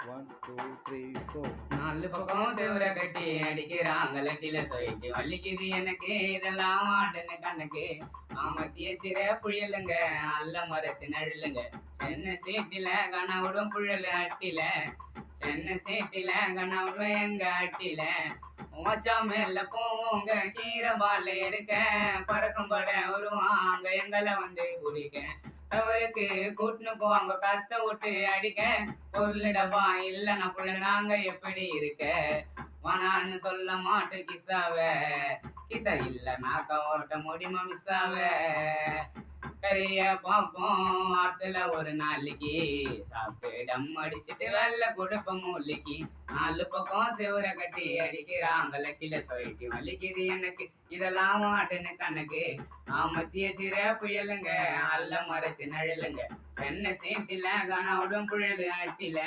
1 2 3 4 நாலு பக்கம் செவர கட்டி அடிக்கிறாங்க லட்டில சொல்லிட்டு வலிக்குது எனக்கு இதெல்லாம் ஆடுன்னு கணக்கு ஆமத்திய சிற புயலுங்க அல்ல மரத்து நழுலுங்க சென்னை சீட்டில கனவுடும் புழல் அட்டில சென்னை சீட்டில கனவுடும் எங்க அட்டில மச்சா மேல போங்க கீரை பால் எடுக்க பறக்கும் பட வருவாங்க எங்களை வந்து குடிக்க அவருக்கு கூட்டுன்னு போவாங்க கத்த விட்டு அடிக்க பொருள் டப்பா இல்லைன்னா புள்ள நாங்க எப்படி இருக்க வானான்னு சொல்ல மாட்டேன் கிசாவ கிசா இல்ல நாக்க ஓட்ட முடியுமா மிஸ்ஸாவ கரிய பார்ப்போம் ஆத்துல ஒரு நாளைக்கு சாப்பிட்டு டம் அடிச்சுட்டு வெள்ள கொடுப்போம் மூலிக்கு நாலு பக்கம் செவர கட்டி அடிக்கிறாங்க லக்கில சொல்லிட்டு வலிக்குது எனக்கு இதெல்லாம் மாட்டுன்னு கணக்கு ஆமத்திய சிற புயலுங்க அல்ல மரத்து நழலுங்க சென்னை சீட்டில கனவுடும் புயல் அட்டில